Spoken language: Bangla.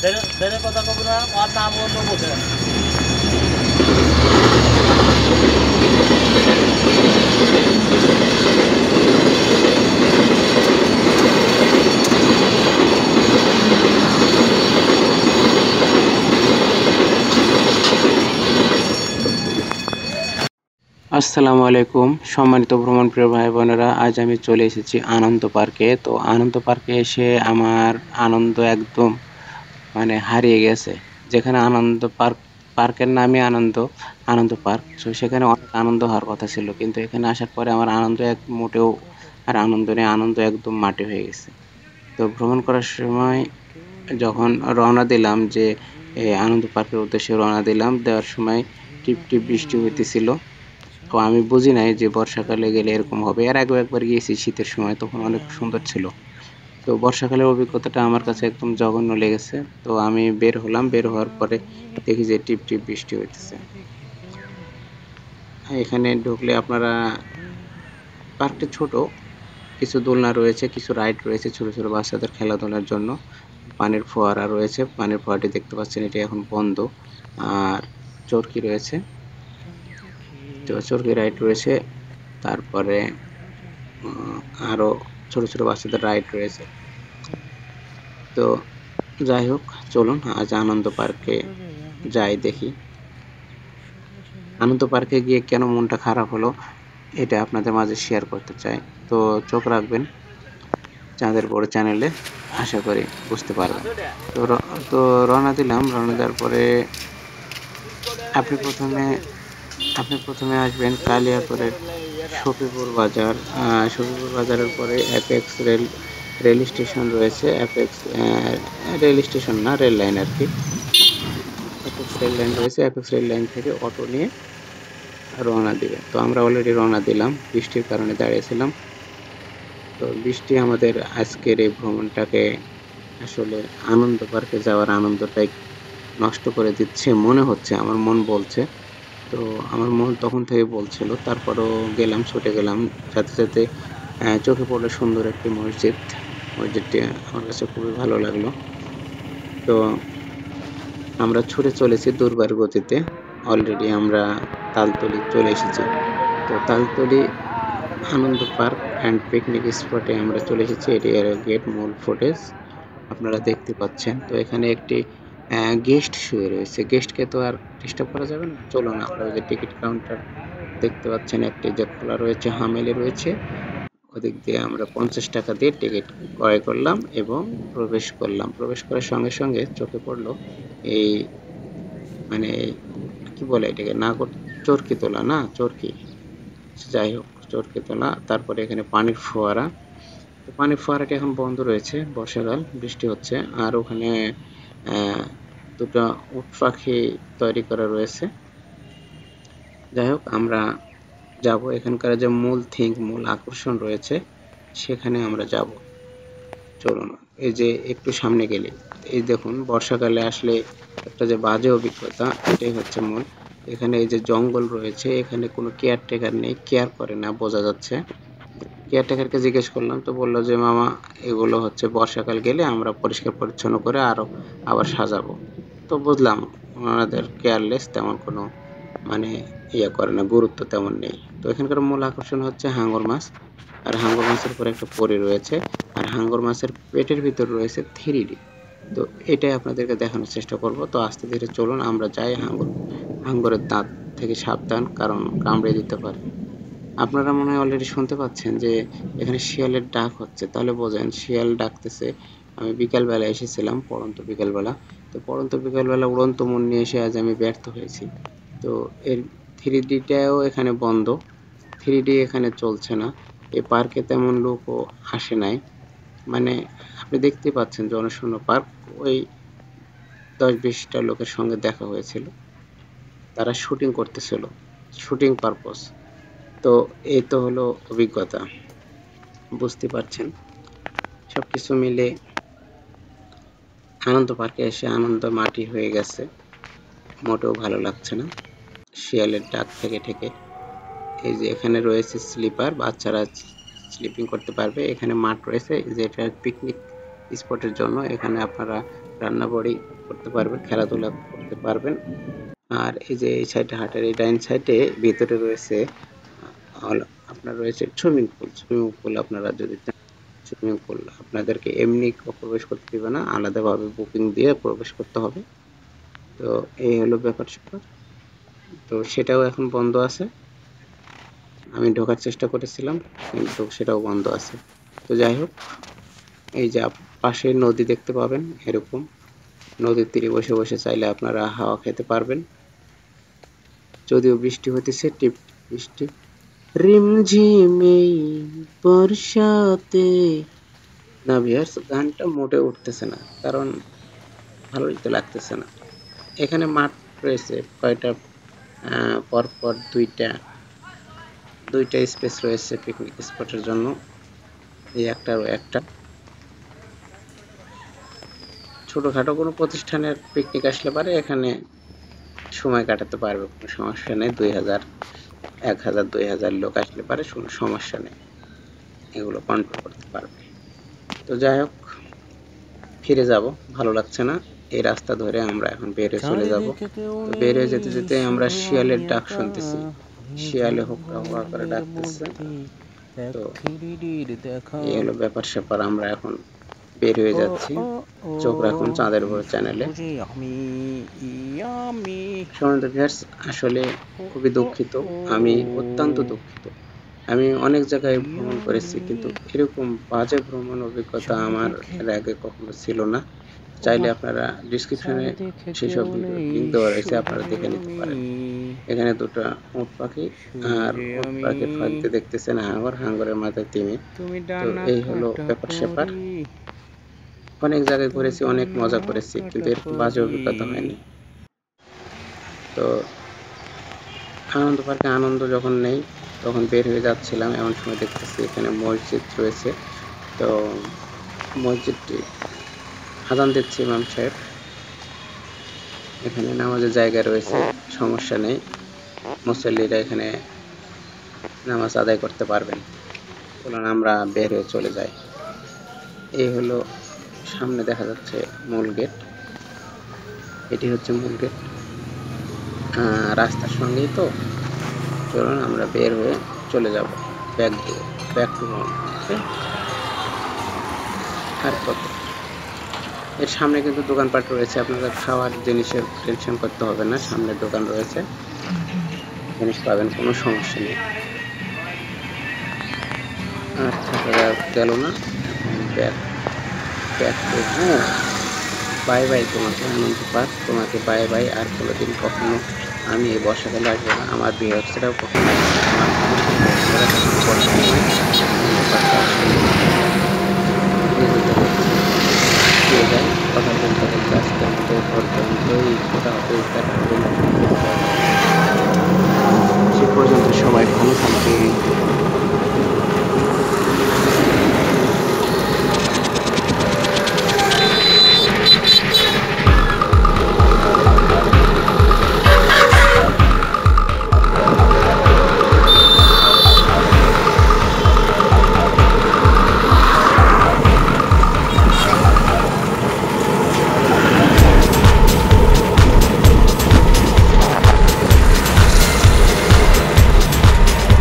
ছেলে কথা কব না, ওর নাম অন্য বোঝে। আসসালামু আলাইকুম সম্মানিত ভ্রমণপ্রিয় ভাই বোনেরা, আজ আমি চলে এসেছি আনন্দ পার্কে। তো আনন্দ পার্কে এসে আমার আনন্দ একদম হারিয়ে গেছে। যেখানে আনন্দ পার্কের নামই আনন্দ পার্ক, তো সেখানে অনেক আনন্দ হওয়ার কথা ছিল, কিন্তু এখানে আসার পরে আমার আনন্দ এক মোটেও আর আনন্দ নেই, আনন্দ একদম মাটি হয়ে গেছে। তো ভ্রমণ করার সময় যখন রওনা দিলাম, যে আনন্দ পার্কের উদ্দেশ্যে রওনা দিলাম, দেওয়ার সময় টিপ টিপ বৃষ্টি হইতেছিল। তো আমি বুঝি নাই যে বর্ষাকালে গেলে এরকম হবে। এর আগেও একবার গিয়েছি শীতের সময়, তখন অনেক সুন্দর ছিল। তো বর্ষাকালের অভিজ্ঞতাটা আমার কাছে একদম জঘন্য লেগেছে। তো আমি বের হলাম, বের হওয়ার পরে দেখি যে টিপ টিপ বৃষ্টি হইতেছে। এখানে ঢুকলে আপনারা, পার্কটা ছোট, কিছু দোলনা রয়েছে, কিছু রাইড রয়েছে ছোট ছোট বাচ্চাদের খেলাধুলার জন্য। পানির ফোয়ারা রয়েছে, পানির ফোয়ারাটি দেখতে পাচ্ছেন, এটি এখন বন্ধ। আর চরকি রয়েছে, তো চরকি রাইড রয়েছে। তারপরে আরো ছোট ছোট বাচ্চাদের রাইড রয়েছে। তো যাই হোক, চলুন আজ আনন্দ পার্কে যাই, দেখি আনন্দ পার্কে গিয়ে কেন মনটা খারাপ হলো এটা আপনাদের মাঝে শেয়ার করতে চাই। তো চোখ রাখবেন চাঁদের বড় চ্যানেলে, আশা করি বুঝতে পারবেন। তো রওনা দিলাম। রওনা দেওয়ার পরে আপনি প্রথমে আসবেন কালিয়াকৈরের সফিপুর বাজার। সফিপুর বাজারের পরে অ্যাপেক্স রেল স্টেশন রয়েছে। অ্যাপেক্স রেল স্টেশন না, রেল লাইন আর কি। অ্যাপেক্স রেল লাইন রয়েছে, অ্যাপেক্স রেল লাইন থেকে অটো নিয়ে রওনা দিবেন। তো আমরা অলরেডি রওনা দিলাম, বৃষ্টির কারণে দাঁড়িয়েছিলাম। তো বৃষ্টি আমাদের আজকের এই ভ্রমণটাকে, আসলে আনন্দ পার্কে যাওয়ার আনন্দটাই নষ্ট করে দিচ্ছে মনে হচ্ছে, আমার মন বলছে। তো আমার মন তখন থেকে বলছিল, তারপরও গেলাম, ছুটে গেলাম। সাথে সাথে চোখে পড়লো সুন্দর একটি মসজিদ। মসজিদটি আমার কাছে খুবই ভালো লাগলো। তো আমরা ছুটে চলেছি দুর্বার গতিতে। অলরেডি আমরা তালতলি চলে এসেছি। তো তালতলি আনন্দ পার্ক অ্যান্ড পিকনিক স্পটে আমরা চলে এসেছি। এটি গেট মূল ফুটেজ আপনারা দেখতে পাচ্ছেন। তো এখানে একটি গেস্ট শুয়ে রয়েছে, গেস্টকে তো আর ডিস্টার্ব করা যাবে না। চলুন, আমরা ওই যে টিকিট কাউন্টার দেখতে পাচ্ছেন একটি যে খোলা রয়েছে, হামেলে রয়েছে, ওদিক দিয়ে আমরা 50 টাকা দিয়ে টিকিট ক্রয় করলাম এবং প্রবেশ করলাম। প্রবেশ করার সঙ্গে সঙ্গে চোখে পড়লো এই, মানে কি বলে এটাকে, চরকি তোলা না, চরকি, যাই হোক, চরকি তোলা। তারপরে এখানে পানির ফোয়ারা। তো পানির ফোয়ারাটি এখন বন্ধ রয়েছে, বর্ষাকাল, বৃষ্টি হচ্ছে। আর ওখানে দুটো উট পাখি তৈরি করা রয়েছে। যাই হোক, আমরা যাব, এখানকার যে মূল আকর্ষণ রয়েছে সেখানে আমরা যাব। চলুন, এই যে একটু সামনে গেলে, এই দেখুন, বর্ষাকালে আসলে একটা যে বাজে অভিজ্ঞতা, এটাই হচ্ছে মূল। এখানে এই যে জঙ্গল রয়েছে, এখানে কোনো কেয়ারটেকার নেই, কেয়ার করে না, বোঝা যাচ্ছে। কেয়ারটেকারকে জিজ্ঞেস করলাম, তো বললো যে মামা, এগুলো হচ্ছে বর্ষাকাল গেলে আমরা পরিষ্কার পরিচ্ছন্ন করে আবার সাজাবো। তো বুঝলাম ওনাদের কেয়ারলেস, তেমন কোনো করে না, গুরুত্ব তেমন নেই। তো এখানকার মূল আকর্ষণ হচ্ছে হাঙ্গর মাছ। আর হাঙ্গর মাছের উপরে একটা পরি রয়েছে, আর হাঙ্গর মাছের পেটের ভিতর রয়েছে 3D। তো এটাই আপনাদেরকে দেখানোর চেষ্টা করব। তো আস্তে ধীরে চলুন আমরা যাই। হাঙ্গরের দাঁত থেকে সাবধান, কারণ কামড়ে দিতে পারে। আপনারা মনে হয় অলরেডি শুনতে পাচ্ছেন যে এখানে শিয়ালের ডাক হচ্ছে, তাহলে বোঝেন শিয়াল ডাকতেছে। আমি বিকালবেলা এসেছিলাম, পড়ন্ত বিকালবেলা। তো পড়ন্ত বিকালবেলা উড়ন্ত মন নিয়ে এসে আজ আমি ব্যর্থ হয়েছি। তো এর 3Dটাও এখানে বন্ধ, 3D এখানে চলছে না। এই পার্কে তেমন লোকও আসে নাই, মানে আপনি দেখতে পাচ্ছেন জনশূন্য পার্ক। ওই 10-20টা লোকের সঙ্গে দেখা হয়েছিল, তারা শুটিং করতেছিল, শুটিং পারপস। তো এই তো হলো অভিজ্ঞতা, বুঝতে পারছেন। সবকিছু মিলে আনন্দ পার্কে এসে আনন্দ মাটি হয়ে গেছে, মোটেও ভালো লাগছে না। শিয়ালের ডাক থেকে থেকে। এই যে এখানে রয়েছে স্লিপার, বাচ্চারা স্লিপিং করতে পারবে। এখানে মাঠ রয়েছে, যে এটা পিকনিক স্পটের জন্য। এখানে আপনারা রান্নাবাড়ি করতে পারবেন, খেলাধুলা করতে পারবেন। আর এই যে এই সাইডে হাটের এই ডাইন সাইডে ভিতরে রয়েছে আপনার রয়েছে সুইমিং পুল। আপনারা যদি চান সুইমিং পুল আপনাদেরকে এমনি প্রবেশ করতে দিবে না, আলাদাভাবে বুকিং দিয়ে প্রবেশ করতে হবে। তো এই হলো ব্যাপার স্যাপার। তো সেটাও এখন বন্ধ আছে। আমি ঢোকার চেষ্টা করেছিলাম কিন্তু সেটাও বন্ধ আছে। তো যাই হোক, এই যে পাশে নদী দেখতে পাবেন, এরকম নদীর তীরে বসে বসে চাইলে আপনারা হাওয়া খেতে পারবেন। যদিও বৃষ্টি হতেছে, টিপ বৃষ্টি, রিমঝিমে বর্ষাতে। না ভিউয়ার্স, গানটা মোটে উঠতেছে না, কারণ ভালোই তো লাগতেছে না। এখানে মাঠ রয়েছে কয়টা, পরপর দুইটা স্পেস রয়েছে পিকনিক স্পটের জন্য। এই একটা ছোটখাটো কোনো প্রতিষ্ঠানের পিকনিক আসলে পারে এখানে সময় কাটাতে পারবে, কোনো সমস্যা নেই। 1000 লোক আসলে পারে, কোনো সমস্যা নেই, এগুলো কন্ট্রোল করতে পারবে। তো যাই হোক, ফিরে যাব, ভালো লাগছে না। এই রাস্তা ধরে আমরা এখন বেরিয়ে চলে যাব। তো বেরিয়ে যেতে যেতে আমরা শিয়ালের ডাক শুনতেছি, শিয়ালে হুক্কা হুক্কা করে ডাকতেছে। তো এই হলো ব্যাপার স্যাপার। আমরা এখন বের হয়ে যাচ্ছি। চোখ রাখুন চাঁদের উপর চ্যানেলে। সম্মানিত ভিউয়ার্স, আসলে খুবই দুঃখিত, আমি অত্যন্ত দুঃখিত। আমি অনেক জায়গায় ভ্রমণ করেছি, কিন্তু এরকম বাজে ভ্রমণ অভিজ্ঞতা আমার এর আগে কখনো ছিল না। চাইলে আপনারা ডিসক্রিপশনে সেসব লিঙ্ক দেওয়া রয়েছে, আপনারা দেখে নিতে পারেন। এখানে দুটো উট পাখি, আর উট পাখির ফাঁকতে দেখতেছেন হাঙ্গরের মাথায় তিমি। তো এই হলো ব্যাপার স্যাপার। অনেক জায়গায় ঘুরেছি, অনেক মজা করেছি, কিন্তু এরকম বাজে অভিজ্ঞতা হয়নি। তো আনন্দ পার্কে আনন্দ যখন নেই তখন বের হয়ে যাচ্ছিলাম, এমন সময় দেখতেছি এখানে মসজিদ রয়েছে। তো মসজিদটি আজান দিচ্ছে ইমাম সাহেব, এখানে নামাজের জায়গা রয়েছে, সমস্যা নেই, মুসল্লিরা এখানে নামাজ আদায় করতে পারবেন। চলুন আমরা বের হয়ে চলে যাই। এই হলো সামনে দেখা যাচ্ছে মূল গেট, এটি হচ্ছে মূল গেট, রাস্তার সঙ্গেই। তো চলুন আমরা বের হয়ে চলে যাব, ব্যাক টু হোম। আর কত, এর সামনে কিন্তু দোকানপাট রয়েছে, আপনারা খাওয়ার জিনিসের টেনশন করতে হবে না, সামনে দোকান রয়েছে, জিনিস পাবেন, কোনো সমস্যা নেই। আর থাকা গেল না, back to home. Bye bye তোমাকে আনন্দ পার্ক, তোমাকে বাই বাই। আর কোনোদিন কখনো আমি এই বর্ষাকালে আসবো না, আমার ভিউয়ার্সরাও কখনো আসবে না।